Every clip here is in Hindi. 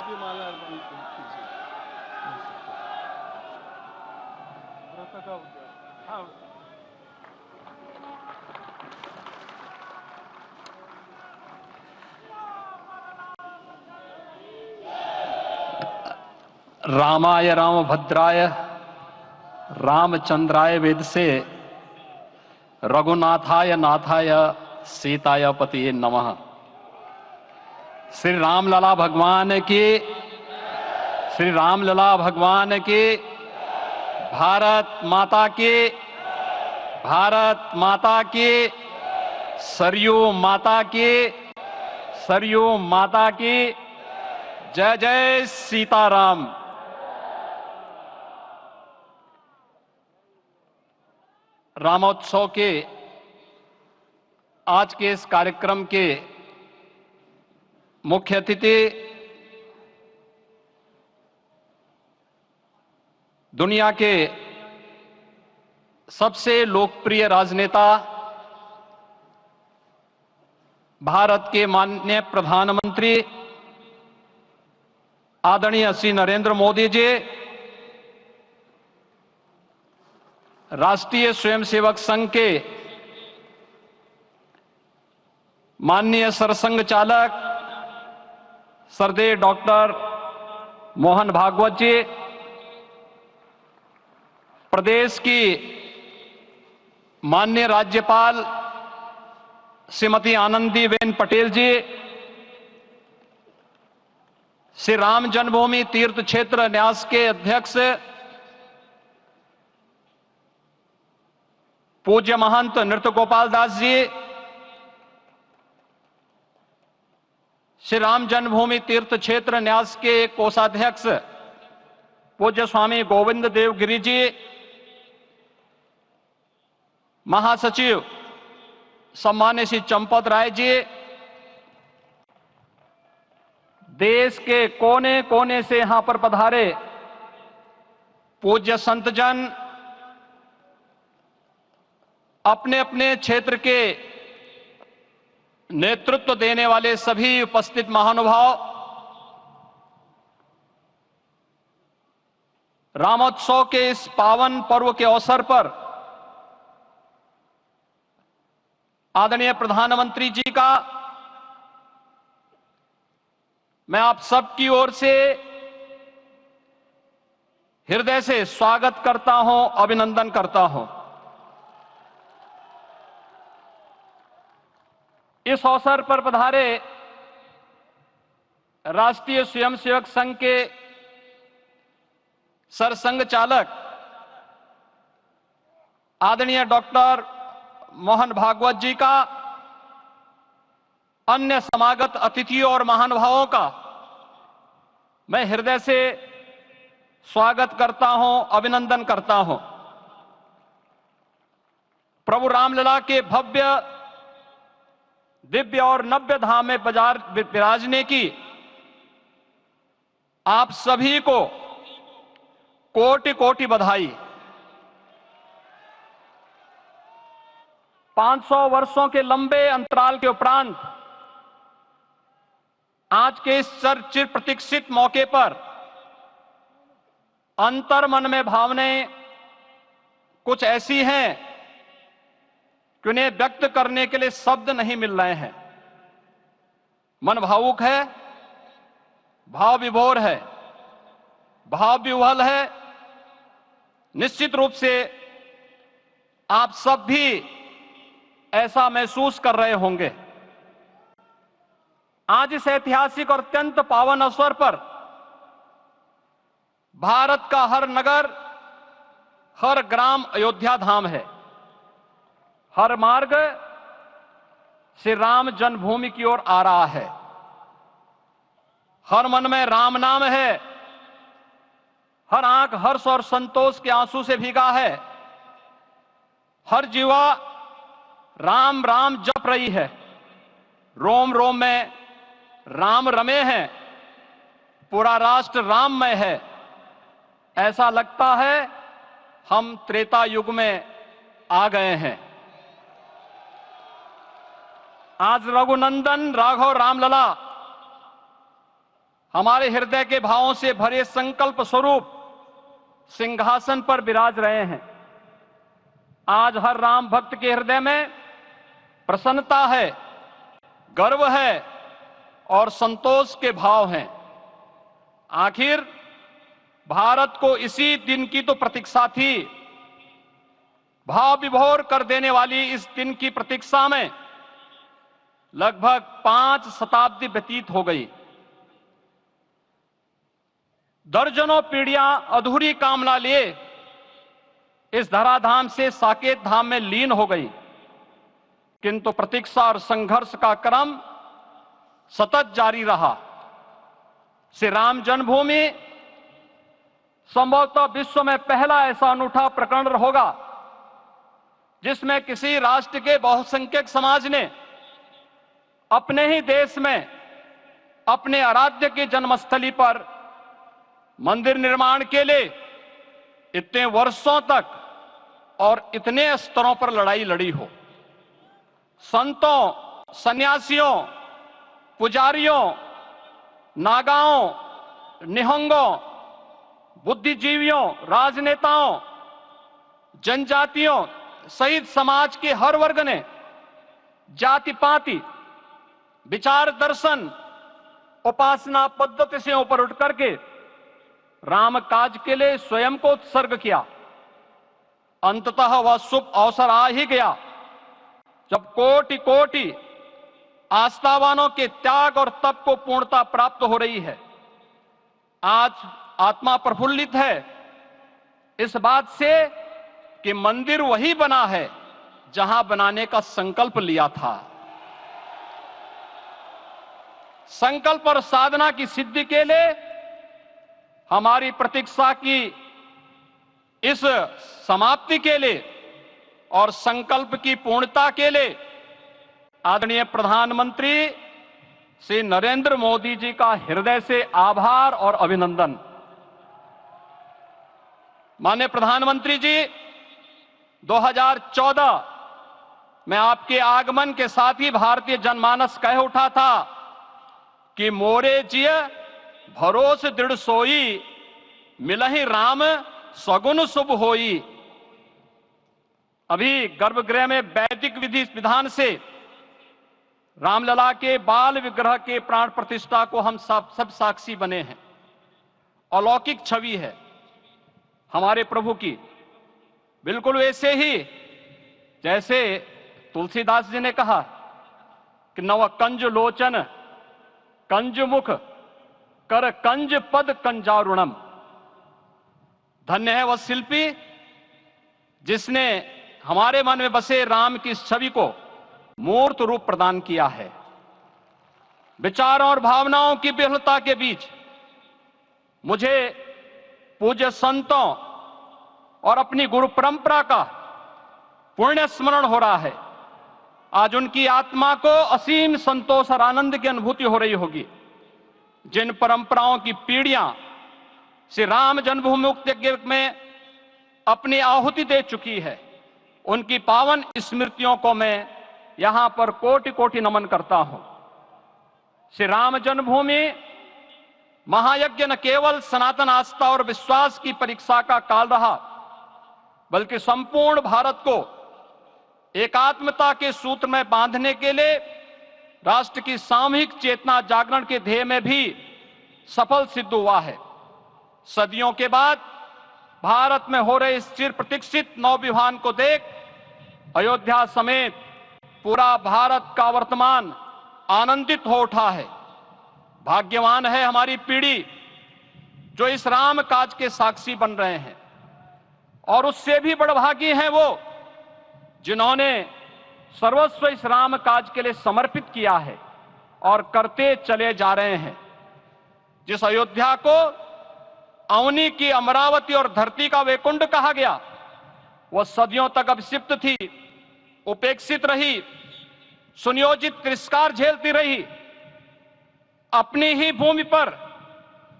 आप भी माला अर्पण कीजिए। व्रत का उद्योग। हाँ, रामाय रामभद्राय रामचंद्राय वेदसे रघुनाथाय नाथाय सीताय पतिये नमः। श्री रामलला भगवान की, श्री रामलला भगवान की, भारत माता की, भारत माता की, सरयू माता की, सरयू माता की। जय जय सीताराम। रामोत्सव के आज के इस कार्यक्रम के मुख्य अतिथि दुनिया के सबसे लोकप्रिय राजनेता भारत के माननीय प्रधानमंत्री आदरणीय श्री नरेंद्र मोदी जी, राष्ट्रीय स्वयंसेवक संघ के माननीय सरसंघ चालक श्रद्धेय डॉक्टर मोहन भागवत जी, प्रदेश की माननीय राज्यपाल श्रीमती आनंदीबेन पटेल जी, श्री राम जन्मभूमि तीर्थ क्षेत्र न्यास के अध्यक्ष पूज्य महंत नृत्य गोपाल दास जी, श्री राम जन्मभूमि तीर्थ क्षेत्र न्यास के कोषाध्यक्ष पूज्य स्वामी गोविंद देव गिरि जी, महासचिव सम्मान्य श्री चंपत राय जी, देश के कोने कोने से यहां पर पधारे पूज्य संतजन, अपने अपने क्षेत्र के नेतृत्व देने वाले सभी उपस्थित महानुभाव, रामोत्सव के इस पावन पर्व के अवसर पर आदरणीय प्रधानमंत्री जी का मैं आप सबकी ओर से हृदय से स्वागत करता हूं, अभिनंदन करता हूं। इस अवसर पर पधारे राष्ट्रीय स्वयंसेवक संघ के सरसंघ चालक आदरणीय डॉक्टर मोहन भागवत जी का, अन्य समागत अतिथियों और महानुभावों का मैं हृदय से स्वागत करता हूं, अभिनंदन करता हूं। प्रभु रामलला के भव्य दिव्य और नव्य धाम में विराजने की आप सभी को कोटि कोटि बधाई। 500 वर्षों के लंबे अंतराल के उपरांत आज के इस चिर प्रतीक्षित मौके पर अंतर मन में भावनाएं कुछ ऐसी हैं कि उन्हें व्यक्त करने के लिए शब्द नहीं मिल रहे हैं। मन भावुक है, भाव विभोर है, भाव विह्वल है। निश्चित रूप से आप सब भी ऐसा महसूस कर रहे होंगे। आज इस ऐतिहासिक और अत्यंत पावन अवसर पर भारत का हर नगर, हर ग्राम अयोध्या धाम है। हर मार्ग श्री राम जन्मभूमि की ओर आ रहा है। हर मन में राम नाम है, हर आंख हर्ष और संतोष के आंसू से भीगा है। हर जीवा राम राम जप रही है। रोम रोम में राम रमे हैं, पूरा राष्ट्र राममय है। ऐसा लगता है हम त्रेता युग में आ गए हैं। आज रघुनंदन राघव रामलला हमारे हृदय के भावों से भरे संकल्प स्वरूप सिंहासन पर विराज रहे हैं। आज हर राम भक्त के हृदय में प्रसन्नता है, गर्व है और संतोष के भाव हैं। आखिर भारत को इसी दिन की तो प्रतीक्षा थी। भाव विभोर कर देने वाली इस दिन की प्रतीक्षा में लगभग 5 शताब्दी व्यतीत हो गई। दर्जनों पीढ़ियां अधूरी कामना लिए इस धराधाम से साकेत धाम में लीन हो गई, किंतु प्रतीक्षा और संघर्ष का क्रम सतत जारी रहा। श्री राम जन्मभूमि संभवतः विश्व में पहला ऐसा अनूठा प्रकरण होगा जिसमें किसी राष्ट्र के बहुसंख्यक समाज ने अपने ही देश में अपने आराध्य की जन्मस्थली पर मंदिर निर्माण के लिए इतने वर्षों तक और इतने स्तरों पर लड़ाई लड़ी हो। संतों, सन्यासियों, पुजारियों, नागाओं, निहंगों, बुद्धिजीवियों, राजनेताओं, जनजातियों सहित समाज के हर वर्ग ने जाति पाति, विचार दर्शन, उपासना पद्धति से ऊपर उठ करके राम काज के लिए स्वयं को उत्सर्ग किया। अंततः वह शुभ अवसर आ ही गया जब कोटि कोटि आस्थावानों के त्याग और तप को पूर्णता प्राप्त हो रही है। आज आत्मा प्रफुल्लित है इस बात से कि मंदिर वही बना है जहां बनाने का संकल्प लिया था। संकल्प और साधना की सिद्धि के लिए हमारी प्रतीक्षा की इस समाप्ति के लिए और संकल्प की पूर्णता के लिए आदरणीय प्रधानमंत्री श्री नरेंद्र मोदी जी का हृदय से आभार और अभिनंदन। माननीय प्रधानमंत्री जी, 2014 में आपके आगमन के साथ ही भारतीय जनमानस कह उठा था कि मोरे जिय भरोस दृढ़ सोई, मिलहि राम सगुन शुभ होई। अभी गर्भगृह में वैदिक विधि विधान से रामलला के बाल विग्रह के प्राण प्रतिष्ठा को हम सब साक्षी बने हैं। अलौकिक छवि है हमारे प्रभु की, बिल्कुल वैसे ही जैसे तुलसीदास जी ने कहा कि नव कंज लोचन कंज मुख कर कंज पद कंजारुणम। धन्य है वह शिल्पी जिसने हमारे मन में बसे राम की इस छवि को मूर्त रूप प्रदान किया है। विचारों और भावनाओं की विहलता के बीच मुझे पूज्य संतों और अपनी गुरु परंपरा का पुण्य स्मरण हो रहा है। आज उनकी आत्मा को असीम संतोष और आनंद की अनुभूति हो रही होगी। जिन परंपराओं की पीढ़ियां श्री राम जन्मभूमि मुक्ति यज्ञ में अपनी आहुति दे चुकी है, उनकी पावन स्मृतियों को मैं यहां पर कोटि कोटि नमन करता हूं। श्री राम जन्मभूमि महायज्ञ न केवल सनातन आस्था और विश्वास की परीक्षा का काल रहा, बल्कि संपूर्ण भारत को एकात्मता के सूत्र में बांधने के लिए राष्ट्र की सामूहिक चेतना जागरण के ध्येय में भी सफल सिद्ध हुआ है। सदियों के बाद भारत में हो रहे इस चिर प्रतीक्षित नवविवाह को देख अयोध्या समेत पूरा भारत का वर्तमान आनंदित हो उठा है। भाग्यवान है हमारी पीढ़ी जो इस राम काज के साक्षी बन रहे हैं, और उससे भी बड़भागी हैं वो जिन्होंने सर्वस्व इस राम काज के लिए समर्पित किया है और करते चले जा रहे हैं। जिस अयोध्या को अवनी की अमरावती और धरती का वैकुंठ कहा गया, वह सदियों तक अभिषिप्त थी, उपेक्षित रही, सुनियोजित तिरस्कार झेलती रही। अपनी ही भूमि पर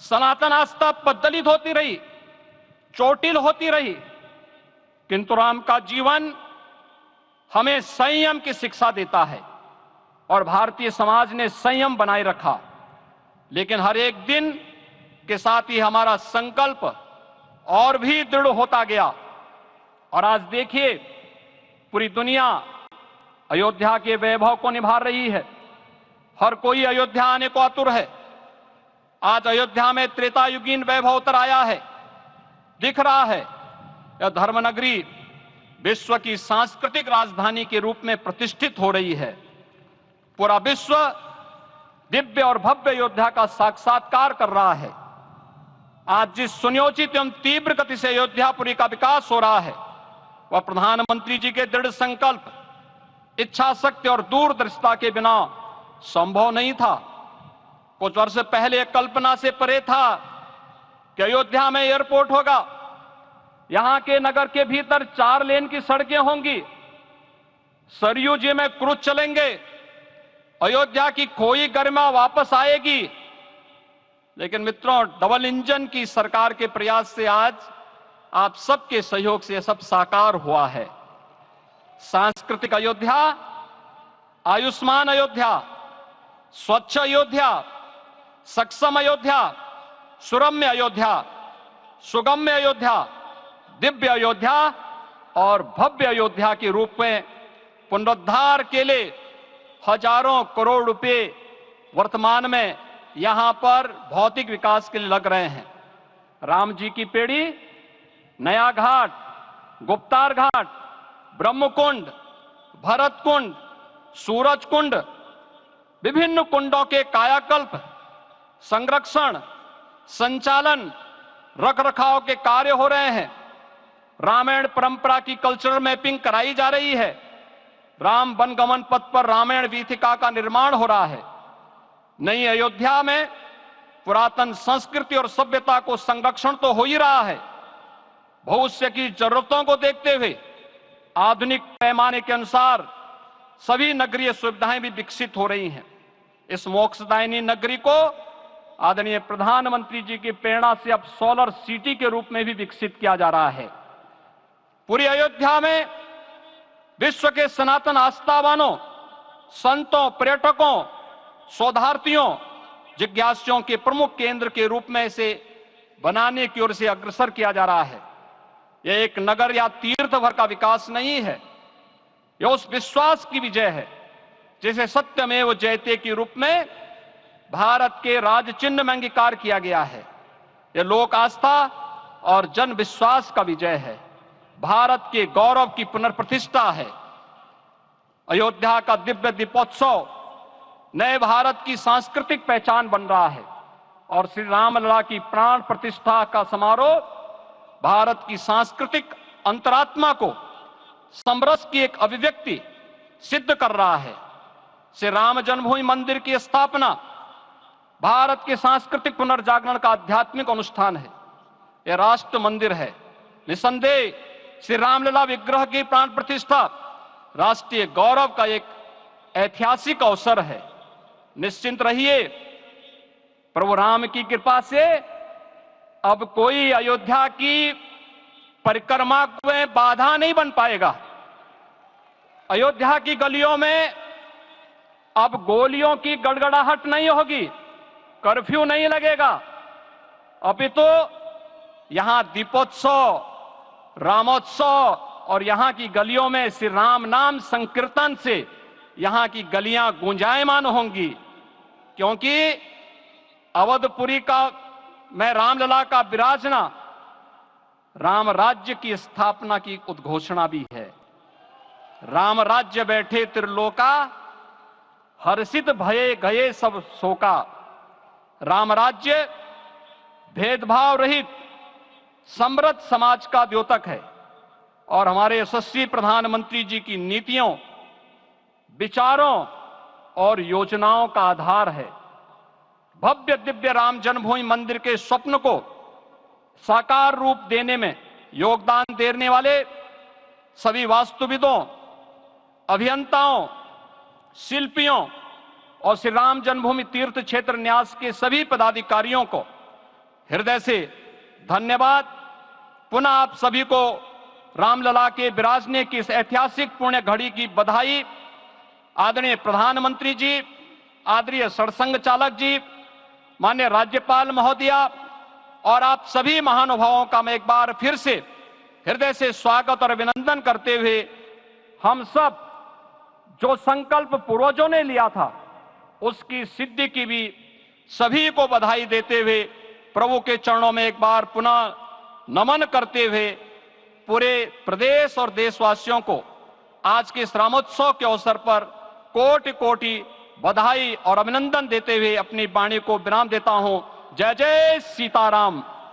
सनातन आस्था पद्दलित होती रही, चोटिल होती रही, किंतु राम का जीवन हमें संयम की शिक्षा देता है और भारतीय समाज ने संयम बनाए रखा। लेकिन हर एक दिन के साथ ही हमारा संकल्प और भी दृढ़ होता गया। और आज देखिए, पूरी दुनिया अयोध्या के वैभव को निभा रही है। हर कोई अयोध्या आने को आतुर है। आज अयोध्या में त्रेतायुगीन वैभव उतर आया है। दिख रहा है यह धर्मनगरी विश्व की सांस्कृतिक राजधानी के रूप में प्रतिष्ठित हो रही है। पूरा विश्व दिव्य और भव्य अयोध्या का साक्षात्कार कर रहा है। आज जिस सुनियोजित एवं तीव्र गति से अयोध्यापुरी का विकास हो रहा है, वह प्रधानमंत्री जी के दृढ़ संकल्प, इच्छा शक्ति और दूरदर्शिता के बिना संभव नहीं था। कुछ वर्ष पहले कल्पना से परे था कि अयोध्या में एयरपोर्ट होगा, यहां के नगर के भीतर 4 लेन की सड़कें होंगी, सरयू जी में क्रूज चलेंगे, अयोध्या की खोई गरिमा वापस आएगी। लेकिन मित्रों, डबल इंजन की सरकार के प्रयास से आज आप सबके सहयोग से यह सब साकार हुआ है। सांस्कृतिक अयोध्या, आयुष्मान अयोध्या, स्वच्छ अयोध्या, सक्षम अयोध्या, सुरम्य अयोध्या, सुगम्य अयोध्या, दिव्य अयोध्या और भव्य अयोध्या के रूप में पुनरुद्धार के लिए हजारों करोड़ रुपए वर्तमान में यहां पर भौतिक विकास के लिए लग रहे हैं। राम जी की पेड़ी, नया घाट, गुप्तार घाट, ब्रह्मकुंड, भरत कुंड, सूरज कुंड, विभिन्न कुंडों के कायाकल्प, संरक्षण, संचालन, रखरखाव के कार्य हो रहे हैं। रामायण परंपरा की कल्चरल मैपिंग कराई जा रही है। राम वनगमन पथ पर रामायण वीथिका का निर्माण हो रहा है। नई अयोध्या में पुरातन संस्कृति और सभ्यता को संरक्षण तो हो ही रहा है, भविष्य की जरूरतों को देखते हुए आधुनिक पैमाने के अनुसार सभी नगरीय सुविधाएं भी विकसित हो रही हैं। इस मोक्षदायिनी नगरी को आदरणीय प्रधानमंत्री जी की प्रेरणा से अब सोलर सिटी के रूप में भी विकसित किया जा रहा है। पूरी अयोध्या में विश्व के सनातन आस्थावानों, संतों, पर्यटकों, शोधार्थियों, जिज्ञासुओं के प्रमुख केंद्र के रूप में इसे बनाने की ओर से अग्रसर किया जा रहा है। यह एक नगर या तीर्थ भर का विकास नहीं है, यह उस विश्वास की विजय है जिसे सत्यमेव जयते के रूप में भारत के राज चिन्ह में अंगीकार किया गया है। यह लोक आस्था और जन विश्वास का विजय है, भारत के गौरव की पुनर्प्रतिष्ठा है। अयोध्या का दिव्य दीपोत्सव नए भारत की सांस्कृतिक पहचान बन रहा है और श्री रामलला की प्राण प्रतिष्ठा का समारोह भारत की सांस्कृतिक अंतरात्मा को समरस की एक अभिव्यक्ति सिद्ध कर रहा है। श्री राम जन्मभूमि मंदिर की स्थापना भारत के सांस्कृतिक पुनर्जागरण का आध्यात्मिक अनुष्ठान है। यह राष्ट्र मंदिर है। निसंदेह श्री रामलला विग्रह की प्राण प्रतिष्ठा राष्ट्रीय गौरव का एक ऐतिहासिक अवसर है। निश्चिंत रहिए, प्रभु राम की कृपा से अब कोई अयोध्या की परिक्रमा में बाधा नहीं बन पाएगा। अयोध्या की गलियों में अब गोलियों की गड़गड़ाहट नहीं होगी, कर्फ्यू नहीं लगेगा। अपितु यहां दीपोत्सव, रामोत्सव और यहां की गलियों में श्री राम नाम संकीर्तन से यहां की गलियां गुंजायमान होंगी, क्योंकि अवधपुरी का में रामलला का विराजना राम राज्य की स्थापना की उद्घोषणा भी है। राम राज्य बैठे त्रिलोका, हर्षित भये गए सब शोका। राम राज्य भेदभाव रहित समृद्ध समाज का द्योतक है और हमारे यशस्वी प्रधानमंत्री जी की नीतियों, विचारों और योजनाओं का आधार है। भव्य दिव्य राम जन्मभूमि मंदिर के स्वप्न को साकार रूप देने में योगदान देने वाले सभी वास्तुविदों, अभियंताओं, शिल्पियों और श्री राम जन्मभूमि तीर्थ क्षेत्र न्यास के सभी पदाधिकारियों को हृदय से धन्यवाद। पुनः आप सभी को रामलला के विराजने की इस ऐतिहासिक पुण्य घड़ी की बधाई। आदरणीय प्रधानमंत्री जी, आदरणीय सरसंघ चालक जी, माननीय राज्यपाल महोदया और आप सभी महानुभावों का मैं एक बार फिर से हृदय से स्वागत और अभिनंदन करते हुए हम सब जो संकल्प पूर्वजों ने लिया था उसकी सिद्धि की भी सभी को बधाई देते हुए प्रभु के चरणों में एक बार पुनः नमन करते हुए पूरे प्रदेश और देशवासियों को आज के इस रामोत्सव के अवसर पर कोटि कोटि बधाई और अभिनंदन देते हुए अपनी वाणी को विराम देता हूं। जय जय सीताराम।